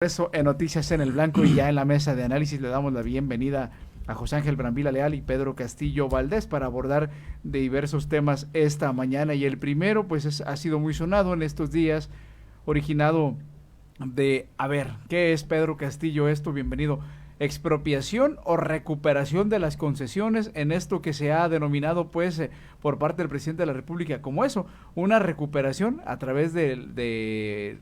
Eso en Noticias en el Blanco, y ya en la mesa de análisis le damos la bienvenida a José Ángel Brambila Leal y Pedro Castillo Valdés para abordar diversos temas esta mañana. Y el primero pues ha sido muy sonado en estos días, originado de, a ver, ¿qué es, Pedro Castillo, esto? Bienvenido. ¿Expropiación o recuperación de las concesiones en esto que se ha denominado pues por parte del presidente de la República como eso, una recuperación a través de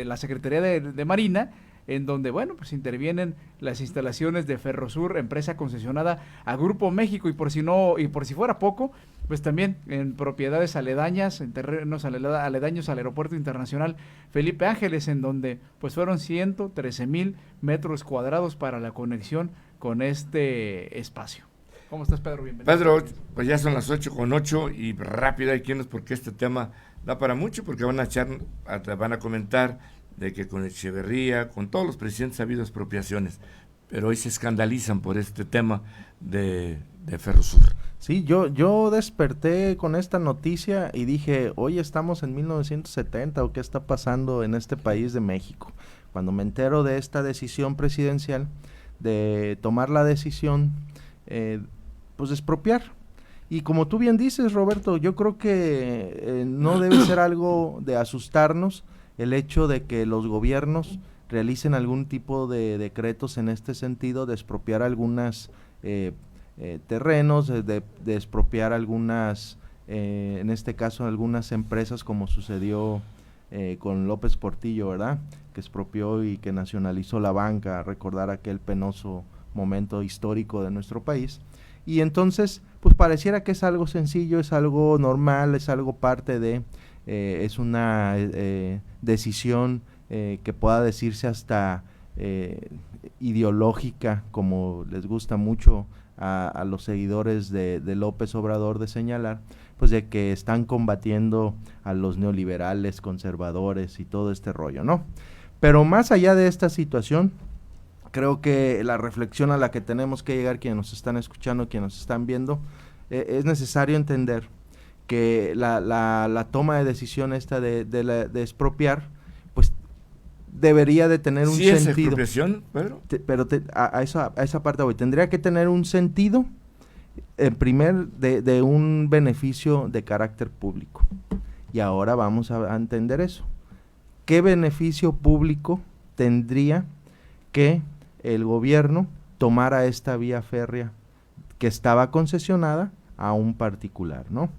la Secretaría de Marina, en donde, bueno, pues intervienen las instalaciones de Ferrosur, empresa concesionada a Grupo México, y por si fuera poco, pues también en propiedades aledañas, en terrenos aledaños al Aeropuerto Internacional Felipe Ángeles, en donde pues fueron 113,000 metros cuadrados para la conexión con este espacio. ¿Cómo estás, Pedro? Bienvenido. Pedro, pues ya son las 8:08 y rápido hay quienes, porque este tema da para mucho, porque van a comentar de que con Echeverría, con todos los presidentes ha habido expropiaciones, pero hoy se escandalizan por este tema de Ferrosur. Sí, yo desperté con esta noticia y dije, hoy estamos en 1970, ¿o qué está pasando en este país de México? Cuando me entero de esta decisión presidencial, de tomar la decisión, pues de expropiar. Y como tú bien dices, Roberto, yo creo que no debe ser algo de asustarnos el hecho de que los gobiernos realicen algún tipo de decretos en este sentido, de expropiar algunas terrenos, de expropiar algunas, en este caso algunas empresas, como sucedió con López Portillo, ¿verdad? Que expropió y que nacionalizó la banca, recordar aquel penoso momento histórico de nuestro país. Y entonces, pues pareciera que es algo sencillo, es algo normal, es algo parte de, es una decisión que pueda decirse hasta ideológica, como les gusta mucho a los seguidores de López Obrador de señalar, pues de que están combatiendo a los neoliberales, conservadores y todo este rollo, ¿no? Pero más allá de esta situación, creo que la reflexión a la que tenemos que llegar, quienes nos están escuchando, quienes nos están viendo, es necesario entender que la toma de decisión esta de expropiar, pues debería de tener un ¿Sí sentido. es expropiación, Pedro? Pero a esa parte voy. Tendría que tener un sentido, de un beneficio de carácter público. Y ahora vamos a entender eso. ¿Qué beneficio público tendría que el gobierno tomara esta vía férrea que estaba concesionada a un particular, ¿no?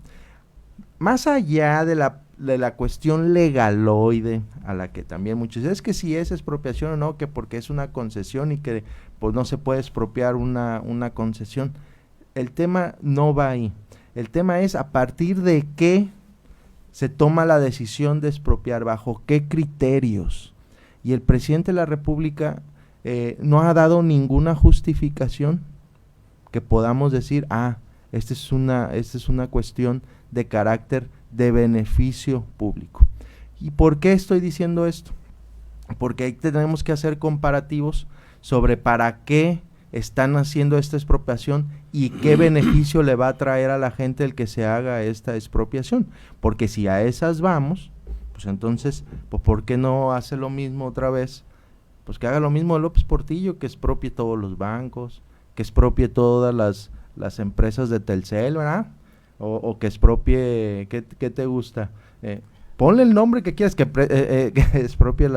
Más allá de la cuestión legaloide, a la que también muchos dicen, es que si es expropiación o no, que porque es una concesión y que pues no se puede expropiar una concesión. El tema no va ahí. El tema es a partir de qué se toma la decisión de expropiar, bajo qué criterios. Y el presidente de la República no ha dado ninguna justificación que podamos decir, esta es una cuestión de carácter de beneficio público. ¿Y por qué estoy diciendo esto? Porque ahí tenemos que hacer comparativos sobre para qué están haciendo esta expropiación y qué beneficio le va a traer a la gente el que se haga esta expropiación. Porque si a esas vamos, pues entonces, pues ¿por qué no hace lo mismo otra vez? Pues que haga lo mismo López Portillo, que expropie todos los bancos, que expropie todas las empresas de Telcel, ¿verdad? O que expropie, ¿qué te gusta? Ponle el nombre que quieras, que expropie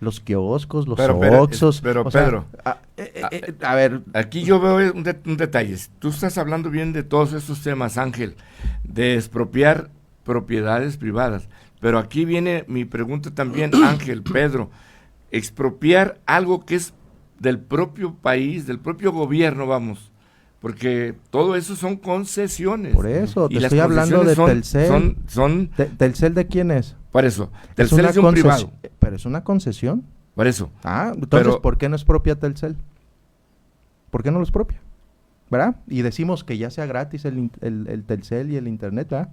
los kioscos, los Oxxos. Pero Pedro, a ver. Aquí yo veo un detalle. Tú estás hablando bien de todos estos temas, Ángel, de expropiar propiedades privadas. Pero aquí viene mi pregunta también, Ángel, Pedro. Expropiar algo que es del propio país, del propio gobierno, vamos. Porque todo eso son concesiones. Por eso, te estoy hablando de Telcel. ¿Telcel de quién es? Por eso, Telcel es de un privado. Pero es una concesión. Por eso. Entonces, ¿por qué no expropia Telcel? ¿Por qué no lo expropia? ¿Verdad? Y decimos que ya sea gratis el Telcel y el internet, ¿verdad?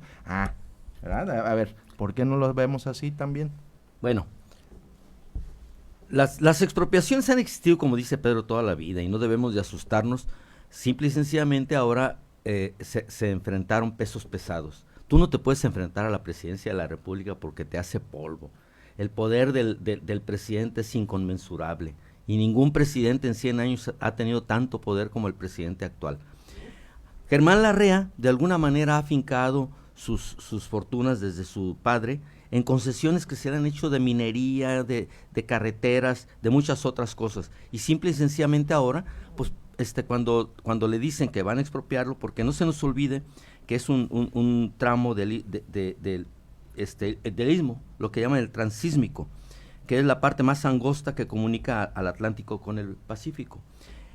¿Verdad? A ver, ¿por qué no lo vemos así también? Bueno, las expropiaciones han existido, como dice Pedro, toda la vida, y no debemos de asustarnos. Simple y sencillamente ahora se enfrentaron pesos pesados. Tú no te puedes enfrentar a la presidencia de la República porque te hace polvo. el poder del presidente es inconmensurable y ningún presidente en 100 años ha tenido tanto poder como el presidente actual. Germán Larrea de alguna manera ha afincado sus fortunas desde su padre en concesiones que se le han hecho de minería, de carreteras, de muchas otras cosas. Y simple y sencillamente ahora, pues cuando le dicen que van a expropiarlo, porque no se nos olvide que es un tramo del istmo, lo que llaman el transísmico, que es la parte más angosta que comunica al Atlántico con el Pacífico.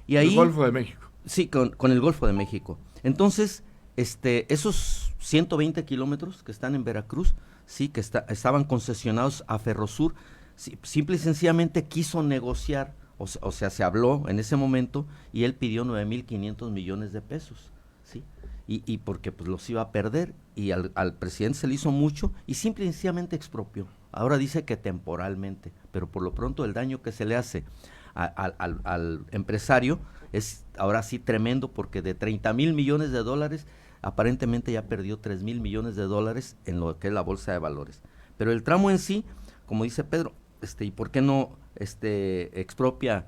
Y ahí, el Golfo de México. Sí, con el Golfo de México. Entonces, esos 120 kilómetros que están en Veracruz, sí, que estaban concesionados a Ferrosur, sí, simple y sencillamente quiso negociar, o sea, se habló en ese momento y él pidió 9,500 millones de pesos, ¿sí? Y porque pues los iba a perder y al presidente se le hizo mucho y simple y sencillamente expropió. Ahora dice que temporalmente, pero por lo pronto el daño que se le hace al empresario es ahora sí tremendo, porque de 30,000 millones de dólares aparentemente ya perdió 3,000 millones de dólares en lo que es la bolsa de valores. Pero el tramo en sí, como dice Pedro, ¿y por qué no expropia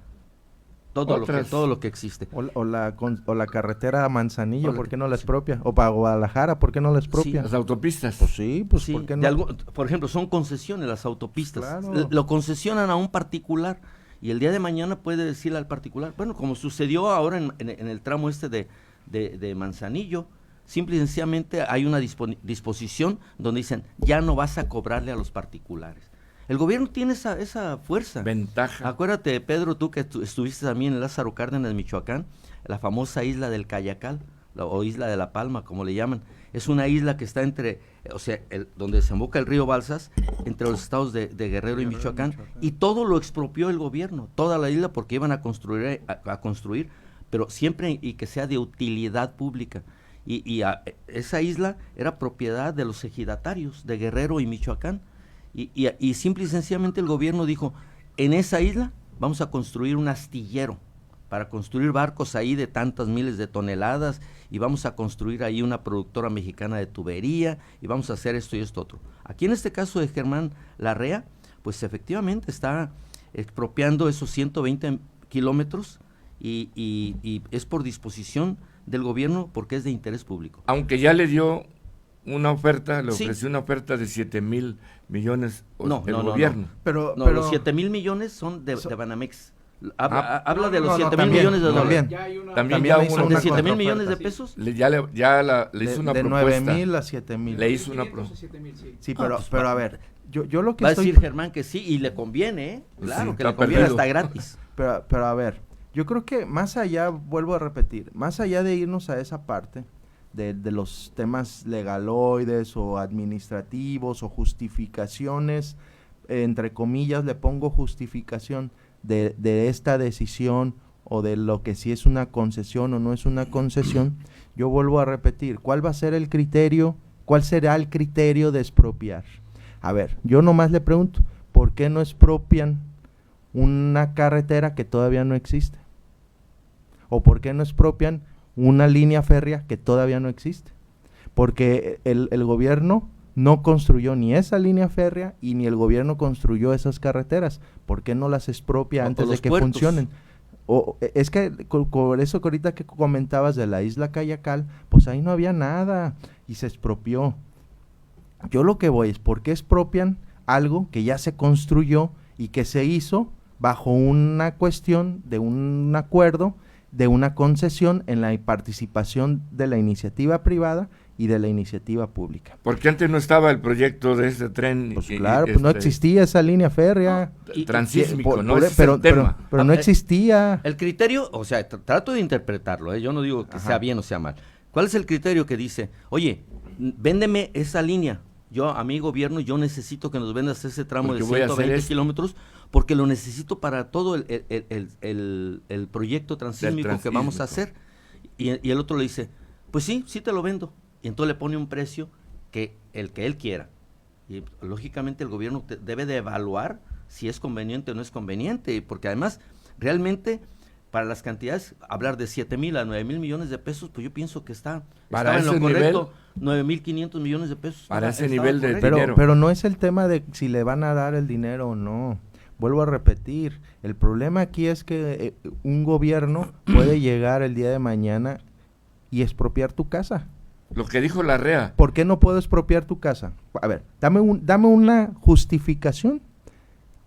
todo lo que existe? O la carretera a Manzanillo, ¿por qué no la expropia? O para Guadalajara, ¿por qué no la expropia? Las autopistas. Pues sí, pues Sí, ¿por qué no? por ejemplo, son concesiones las autopistas. Claro. Lo concesionan a un particular y el día de mañana puede decirle al particular, bueno, como sucedió ahora en el tramo de Manzanillo, simple y sencillamente hay una disposición donde dicen, ya no vas a cobrarle a los particulares. El gobierno tiene esa fuerza. Ventaja. Acuérdate, Pedro, tú que estuviste también en Lázaro Cárdenas, Michoacán, la famosa isla del Cayacal, o isla de La Palma, como le llaman. Es una isla que está donde desemboca el río Balsas, entre los estados de Guerrero y Michoacán, y todo lo expropió el gobierno, toda la isla, porque iban a construir, pero siempre y que sea de utilidad pública. Esa isla era propiedad de los ejidatarios de Guerrero y Michoacán, y simple y sencillamente el gobierno dijo, en esa isla vamos a construir un astillero para construir barcos ahí de tantas miles de toneladas, y vamos a construir ahí una productora mexicana de tubería, y vamos a hacer esto y esto otro. Aquí en este caso de Germán Larrea, pues efectivamente está expropiando esos 120 kilómetros y es por disposición del gobierno porque es de interés público. Aunque ya le dio una oferta, le Sí. ofreció una oferta de 7,000 millones No, el no, no, gobierno. Pero los 7,000 millones son de Banamex. Habla de los 7,000 también, millones de dólares. también. Ya hay una- También También ya le hizo una ¿De una 7,000 contraoferta, millones de sí. pesos? Le hizo una de propuesta. 9,000 a 7,000. Le hizo una 500 o 7,000, sí. Sí, Ah, pues, pero a ver, yo lo que Va a estoy... decir Germán que sí, y le conviene, ¿eh? Pues Claro, sí, que está le conviene perdido. hasta gratis. Pero a ver, yo creo que más allá, vuelvo a repetir, más allá de irnos a esa parte de los temas legaloides o administrativos o justificaciones, entre comillas le pongo justificación de esta decisión o de lo que si es una concesión o no es una concesión, yo vuelvo a repetir, ¿cuál va a ser el criterio? ¿Cuál será el criterio de expropiar? A ver, yo nomás le pregunto, ¿por qué no expropian una carretera que todavía no existe? ¿O por qué no expropian una línea férrea que todavía no existe? Porque el gobierno no construyó ni esa línea férrea y ni el gobierno construyó esas carreteras. ¿Por qué no las expropia O antes de los que puertos. funcionen? Es que por eso que ahorita que comentabas de la isla Cayacal, pues ahí no había nada y se expropió. Yo lo que voy es, ¿por qué expropian algo que ya se construyó y que se hizo bajo una cuestión de un acuerdo, de una concesión en la participación de la iniciativa privada y de la iniciativa pública? Porque antes no estaba el proyecto de ese tren. Pues claro, pues no existía esa línea férrea. Transísmico, ¿no? Por- Ese es pero, el tema. pero no existía. El criterio, o sea, trato de interpretarlo, ¿eh? Yo no digo que Ajá. sea bien o sea mal. ¿Cuál es el criterio que dice, oye, véndeme esa línea? Yo, a mi gobierno, yo necesito que nos vendas ese tramo Porque de voy a hacer 120 esto. kilómetros porque lo necesito para todo el proyecto transísmico que vamos a hacer. Y el otro le dice, pues sí te lo vendo. Y entonces le pone un precio que él quiera. Y lógicamente el gobierno debe de evaluar si es conveniente o no es conveniente, porque además realmente para las cantidades, hablar de 7,000 a 9,000 millones de pesos, pues yo pienso que estaba Para en lo ese correcto, 9,500 millones de pesos. Para ese estaba nivel de correcto. dinero. Pero no es el tema de si le van a dar el dinero o no. Vuelvo a repetir, el problema aquí es que un gobierno puede llegar el día de mañana y expropiar tu casa. Lo que dijo Larrea. ¿Por qué no puedo expropiar tu casa? A ver, dame una justificación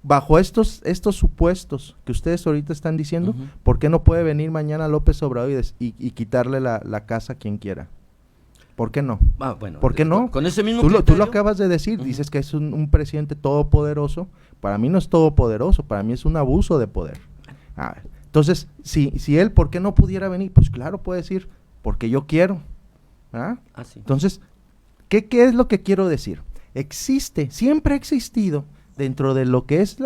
bajo estos supuestos que ustedes ahorita están diciendo. Ujú. ¿Por qué no puede venir mañana López Obrador y quitarle la casa a quien quiera? ¿Por qué no? Bueno, ¿Por qué no? Con ese mismo Tú lo criterio, acabas de decir, Ujú. dices que es un presidente todopoderoso. Para mí no es todopoderoso, para mí es un abuso de poder. A ver, entonces, si él, ¿por qué no pudiera venir? Pues claro, puede decir, porque yo quiero. ¿Ah? sí. Entonces, ¿qué es lo que quiero decir? Siempre ha existido dentro de lo que es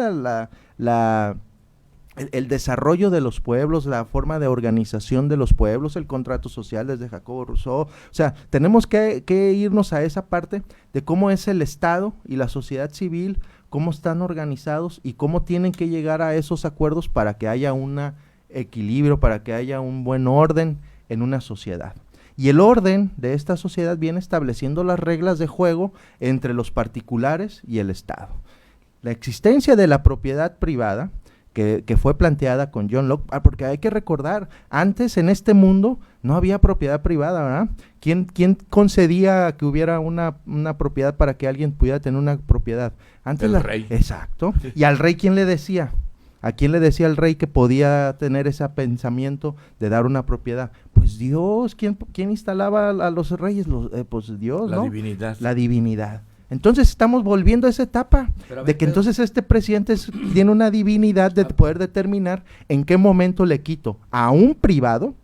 el desarrollo de los pueblos, la forma de organización de los pueblos, el contrato social desde Jacobo Rousseau. O sea, tenemos que irnos a esa parte de cómo es el Estado y la sociedad civil, cómo están organizados y cómo tienen que llegar a esos acuerdos para que haya un equilibrio, para que haya un buen orden en una sociedad. Y el orden de esta sociedad viene estableciendo las reglas de juego entre los particulares y el Estado. La existencia de la propiedad privada, que fue planteada con John Locke, porque hay que recordar, antes en este mundo no había propiedad privada, ¿verdad? ¿Quién concedía que hubiera una propiedad para que alguien pudiera tener una propiedad? Antes El rey. Exacto. ¿Y al rey quién le decía? ¿A quién le decía el rey que podía tener ese pensamiento de dar una propiedad? Pues Dios. ¿Quién instalaba a los reyes? Pues Dios, La ¿no? divinidad. La divinidad. Entonces estamos volviendo a esa etapa Pero a de ver, que Pedro. entonces este presidente tiene una divinidad de poder determinar en qué momento le quito a un privado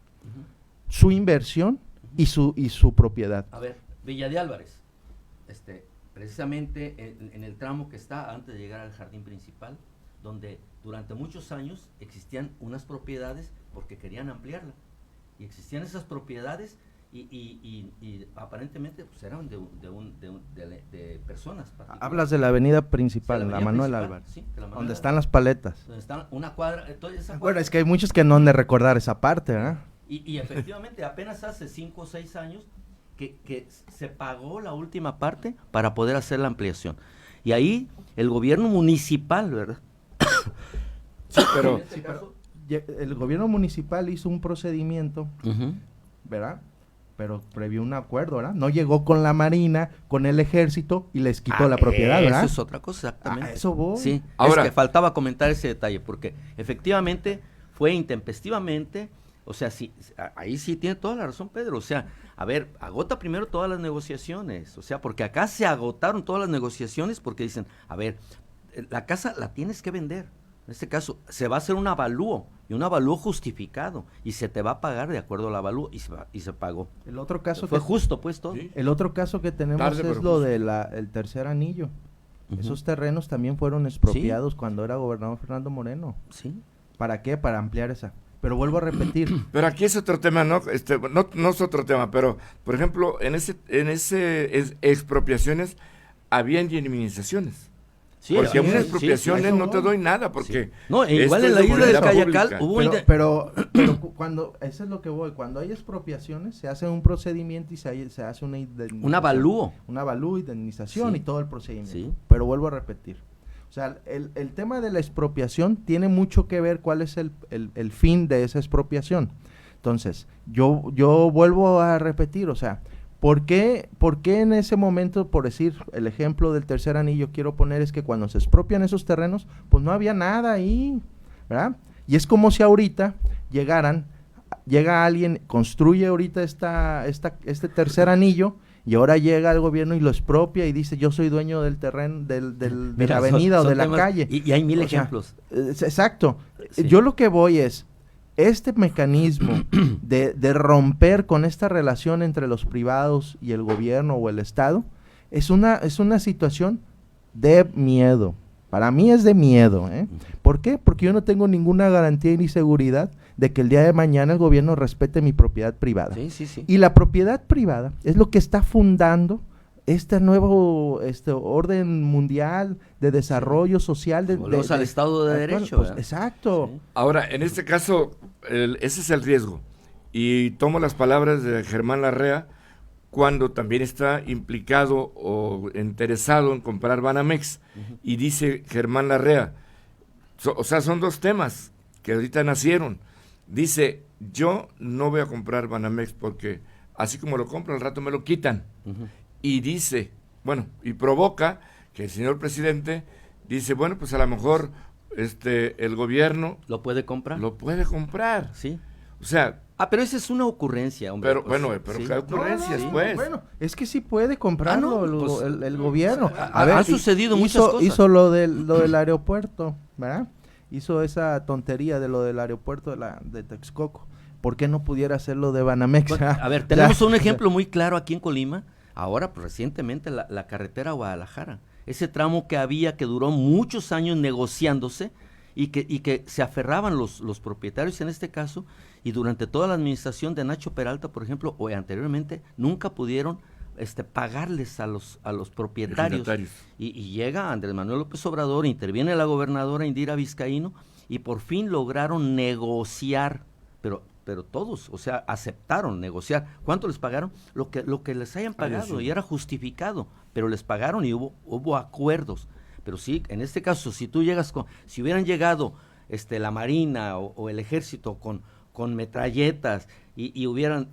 su inversión y su propiedad. A ver, Villa de Álvarez, precisamente en el tramo que está antes de llegar al jardín principal, donde durante muchos años existían unas propiedades porque querían ampliarla, y existían esas propiedades y aparentemente pues eran de personas particulares. Hablas de la avenida principal, Sí, la avenida Manuel principal, Álvarez, sí, de la Manuel donde Álvarez. están las paletas. Donde está una cuadra, toda esa Bueno, cuadra. es que hay muchos que no han de recordar esa parte, ¿verdad? Y efectivamente apenas hace 5 o 6 años que se pagó la última parte para poder hacer la ampliación. Y ahí el gobierno municipal, ¿verdad? Sí, pero En este caso, El gobierno municipal hizo un procedimiento, ujú. ¿verdad? Pero previo un acuerdo, ¿verdad? No llegó con la Marina, con el ejército y les quitó la propiedad, ¿verdad? Eso es otra cosa, exactamente. A eso voy. Sí, Ahora- es que faltaba comentar ese detalle, porque efectivamente fue intempestivamente, o sea, sí, ahí sí tiene toda la razón Pedro, o sea, a ver, agota primero todas las negociaciones, o sea, porque acá se agotaron todas las negociaciones porque dicen, a ver, la casa la tienes que vender, en este caso se va a hacer un avalúo, y un avalúo justificado, y se te va a pagar de acuerdo al avalúo, y se pagó. El otro caso Fue que justo pues todo. Sí. el otro caso que tenemos Tarde, es pero lo justo. del tercer anillo. Ujú. Esos terrenos también fueron expropiados cuando era gobernador Fernando Moreno. Sí. ¿Para qué? Para ampliar esa. Pero vuelvo a repetir, Pero aquí es otro tema, ¿no? No es otro tema, pero por ejemplo, en expropiaciones había indemnizaciones. Sí, porque en sí, una sí, expropiación sí, no te doy nada, porque Sí. No, e igual esto en la es de isla del propiedad Cayacal pública. hubo pero cuando, eso es lo que voy, cuando hay expropiaciones se hace un procedimiento y se hace una indemnización. un avalúo. Un avalúo, indemnización Sí. y todo el procedimiento. Sí. Pero vuelvo a repetir. O sea, el tema de la expropiación tiene mucho que ver cuál es el fin de esa expropiación. Entonces, yo vuelvo a repetir, o sea, ¿por qué en ese momento, por decir el ejemplo del tercer anillo, quiero poner es que cuando se expropian esos terrenos, pues no había nada ahí, ¿verdad? Y es como si ahorita llega alguien, construye ahorita este tercer anillo, y ahora llega el gobierno y lo expropia y dice, yo soy dueño del terreno, de Mira, la avenida o son de la temas- calle. Y hay mil O sea, ejemplos. Exacto. Sí. Yo lo que voy es, este mecanismo de romper con esta relación entre los privados y el gobierno o el Estado, es una situación de miedo. Para mí es de miedo, ¿eh? ¿Por qué? Porque yo no tengo ninguna garantía ni seguridad de que el día de mañana el gobierno respete mi propiedad privada. Sí, sí, sí. Y la propiedad privada es lo que está fundando este nuevo orden mundial de desarrollo social. Volvemos al Estado de actual. Derecho, Pues, ¿verdad? exacto. Sí. ahora, en este caso, ese es el riesgo. Y tomo las palabras de Germán Larrea cuando también está implicado o interesado en comprar Banamex. Y dice Germán Larrea, o sea, son dos temas que ahorita nacieron. Dice, yo no voy a comprar Banamex porque así como lo compro, al rato me lo quitan. Y dice, bueno, y provoca que el señor presidente dice, bueno, pues a lo mejor el gobierno ¿Lo puede comprar? lo puede comprar. Sí. O sea, Pero esa es una ocurrencia, hombre. pero pues, bueno, pero sí. qué ocurrencias, No, pues. bueno, es que sí puede comprarlo pues, el gobierno. han sucedido muchas cosas. Hizo lo del aeropuerto, ¿verdad? Hizo esa tontería de lo del aeropuerto de Texcoco. ¿Por qué no pudiera hacerlo de Banamex? Bueno, a ver, tenemos un ejemplo muy claro aquí en Colima, ahora pues, recientemente la carretera a Guadalajara. Ese tramo que duró muchos años negociándose y que se aferraban los propietarios en este caso, y durante toda la administración de Nacho Peralta, por ejemplo, o anteriormente, nunca pudieron pagarles a los propietarios. Y llega Andrés Manuel López Obrador, interviene la gobernadora Indira Vizcaíno, y por fin lograron negociar, pero todos, o sea, aceptaron negociar. ¿Cuánto les pagaron? Lo que les hayan pagado, y era justificado, pero les pagaron y hubo acuerdos. Pero sí, en este caso, si hubieran llegado la Marina o el Ejército con metralletas y hubieran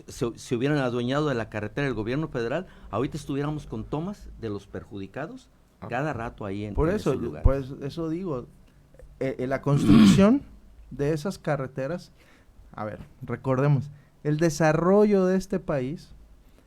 se hubieran adueñado de la carretera del gobierno federal, ahorita estuviéramos con tomas de los perjudicados cada rato ahí en esos lugares. Pues eso digo, la construcción de esas carreteras, a ver, recordemos, el desarrollo de este país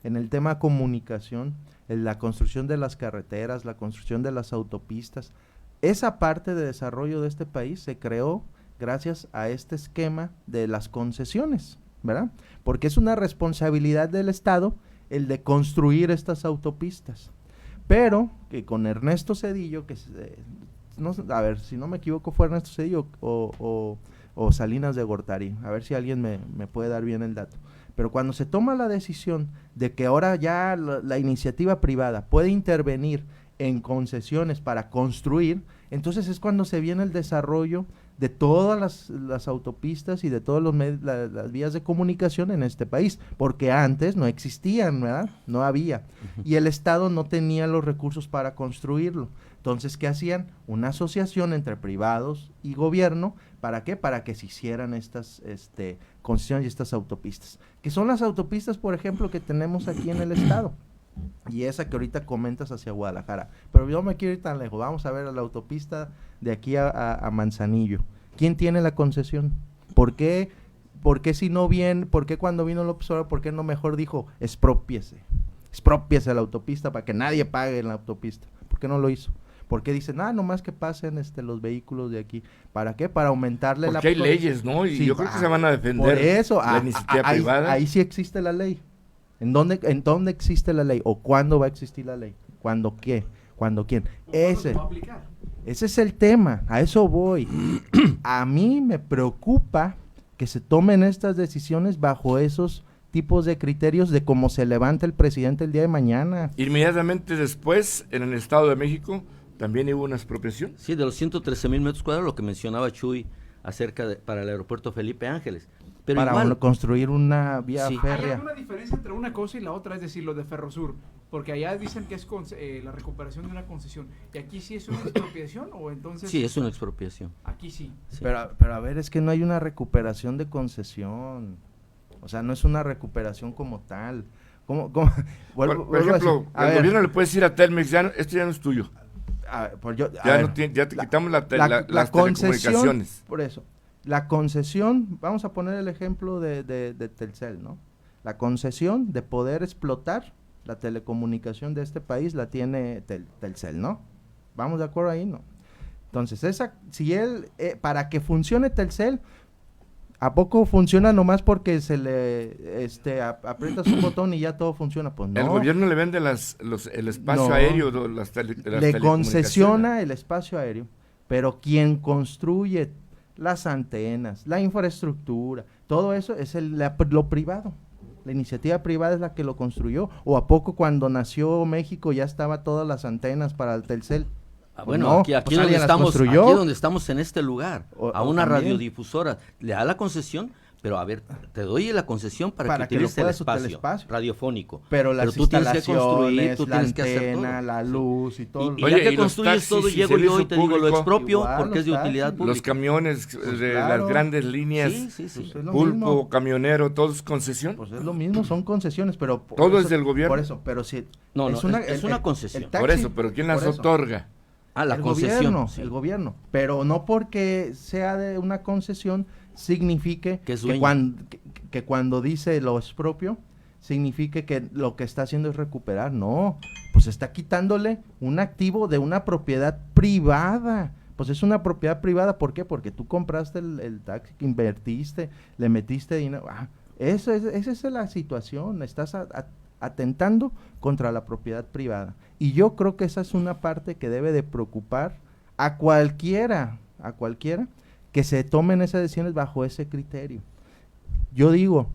en el tema comunicación, en la construcción de las carreteras, la construcción de las autopistas, esa parte de desarrollo de este país se creó gracias a este esquema de las concesiones, ¿verdad? Porque es una responsabilidad del Estado el de construir estas autopistas. Pero que con Ernesto Zedillo, a ver, si no me equivoco fue Ernesto Zedillo o Salinas de Gortari, a ver si alguien me puede dar bien el dato. Pero cuando se toma la decisión de que ahora ya la iniciativa privada puede intervenir en concesiones para construir, entonces es cuando se viene el desarrollo de todas las autopistas y de todas las vías de comunicación en este país, porque antes no existían, ¿verdad? No había. Y el Estado no tenía los recursos para construirlo. Entonces, ¿qué hacían? Una asociación entre privados y gobierno, ¿para qué? Para que se hicieran estas concesiones y estas autopistas. Que son las autopistas, por ejemplo, que tenemos aquí en el Estado. Y esa que ahorita comentas hacia Guadalajara. Pero yo me quiero ir tan lejos. Vamos a ver a la autopista de aquí a Manzanillo. ¿Quién tiene la concesión? ¿Por qué si no bien, por qué cuando vino López Obrador, por qué no mejor dijo expropiese la autopista para que nadie pague en la autopista? ¿Por qué no lo hizo? ¿Por qué dicen, nomás que pasen los vehículos de aquí? ¿Para qué? Para aumentarle porque hay leyes, ¿no? Y sí, yo creo que se van a defender por eso, la iniciativa privada. Ahí sí existe la ley. ¿En dónde existe la ley? ¿O cuándo va a existir la ley? ¿Cuándo qué? ¿Cuándo quién? Ese es el tema, a eso voy. A mí me preocupa que se tomen estas decisiones bajo esos tipos de criterios de cómo se levanta el presidente el día de mañana. Inmediatamente después, en el Estado de México, también hubo una expropiación. Sí, de los 113,000 metros cuadrados, lo que mencionaba Chuy para el aeropuerto Felipe Ángeles. Pero para igual, construir una vía férrea. ¿Hay alguna diferencia entre una cosa y la otra? Es decir, lo de Ferrosur, porque allá dicen que es la recuperación de una concesión, y aquí sí es una expropiación, o entonces... Sí, es una expropiación. Aquí sí. Pero a ver, es que no hay una recuperación de concesión, o sea, no es una recuperación como tal. ¿Cómo? Por ejemplo, el gobierno le puede decir a Telmex, esto ya no es tuyo. Ya te quitamos las telecomunicaciones. Por eso, la concesión, vamos a poner el ejemplo de Telcel, ¿no? La concesión de poder explotar la telecomunicación de este país la tiene Telcel, ¿no? ¿Vamos de acuerdo ahí? No. Entonces, para que funcione Telcel, ¿a poco funciona nomás porque se le aprietas un botón y ya todo funciona? Pues no. El gobierno le vende el espacio aéreo, le concesiona el espacio aéreo, pero quien construye las antenas, la infraestructura, todo eso es lo privado. La iniciativa privada es la que lo construyó. ¿O a poco cuando nació México ya estaba todas las antenas para el Telcel? Bueno, No, aquí, pues alguien las aquí construyó. donde estamos en este lugar, a O una también. radiodifusora, le da la concesión, pero a ver, te doy la concesión para que lo utilices el puedas usar espacio radiofónico. Pero las tú tienes que construir, instalaciones, tú la tienes que hacer antena, todo. la Sí. luz y todo. Y Oye, ya que ¿y los construyes taxis todo, y llego yo servicio y te digo, lo público? expropio Igual, porque es de los utilidad taxis. pública. Los camiones de las claro. grandes líneas, Sí, sí, sí. Pues es lo pulpo, mismo. camionero, todo es concesión. Pues es lo mismo, son concesiones, pero... por Todo eso- es del gobierno. Por eso, pero si... No, es una concesión. taxi- Por eso, pero ¿quién las por eso. otorga? La el concesión. gobierno, sí. el gobierno. Pero no porque sea de una concesión signifique Que es que, dueño. que cuando dice lo expropio, signifique que lo que está haciendo es recuperar. No, pues está quitándole un activo de una propiedad privada. Pues es una propiedad privada, ¿por qué? Porque tú compraste el taxi, que invertiste, le metiste dinero. Esa es la situación, estás atentando contra la propiedad privada. Y yo creo que esa es una parte que debe de preocupar a cualquiera que se tomen esas decisiones bajo ese criterio. Yo digo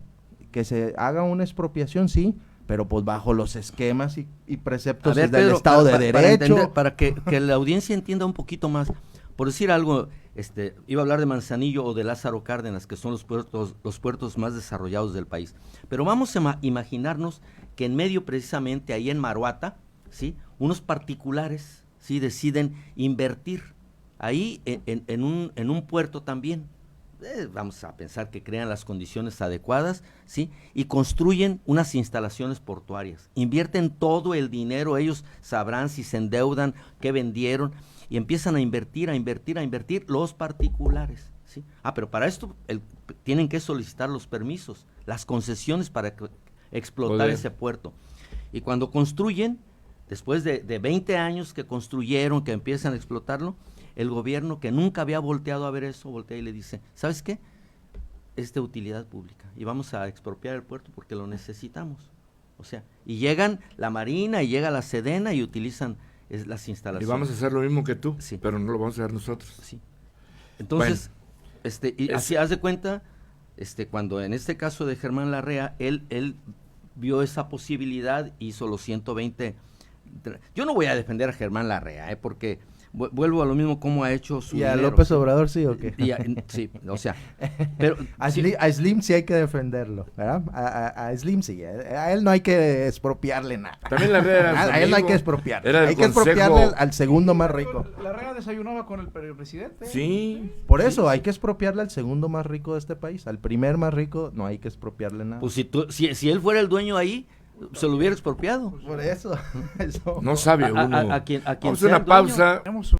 que se haga una expropiación, sí, pero pues bajo los esquemas y preceptos del Pedro, Estado de para Derecho. entender, para que la audiencia entienda un poquito más, por decir algo, iba a hablar de Manzanillo o de Lázaro Cárdenas, que son los puertos más desarrollados del país. Pero vamos a imaginarnos que en medio, precisamente ahí en Maruata, ¿sí?, unos particulares, ¿sí?, deciden invertir ahí en un puerto también. Vamos a pensar que crean las condiciones adecuadas, ¿sí?, y construyen unas instalaciones portuarias. Invierten todo el dinero, ellos sabrán si se endeudan, qué vendieron, y empiezan a invertir los particulares, ¿sí? Pero para esto tienen que solicitar los permisos, las concesiones para explotar ese puerto. Y cuando construyen, después de 20 años que construyeron, que empiezan a explotarlo, el gobierno, que nunca había volteado a ver eso, voltea y le dice, ¿sabes qué? Es de utilidad pública y vamos a expropiar el puerto porque lo necesitamos. O sea, y llegan la Marina y llega la Sedena y utilizan las Y instalaciones. vamos a hacer lo mismo que tú, Sí. pero no lo vamos a hacer nosotros. Sí. Entonces, y es- así haz de cuenta, cuando en este caso de Germán Larrea, él vio esa posibilidad, hizo los 120. Yo no voy a defender a Germán Larrea, porque vuelvo a lo mismo, como ha hecho su ¿Y a dinero, López ¿sí? Obrador sí o qué? Sí, o sea, pero A sí, Slim sí hay que defenderlo, ¿verdad? A Slim sí, a él no hay que expropiarle nada. También la red era su A él no hay amigo, que expropiarle. era del Hay que consejo. expropiarle al segundo más rico. La Rea desayunaba con el presidente. Sí. Por eso hay que expropiarle al segundo más rico de este país. Al primer más rico no hay que expropiarle nada. pues si él fuera el dueño ahí, se lo hubiera expropiado. Por eso. No sabe uno. A quien Vamos a sea una el dueño. pausa. Tenemos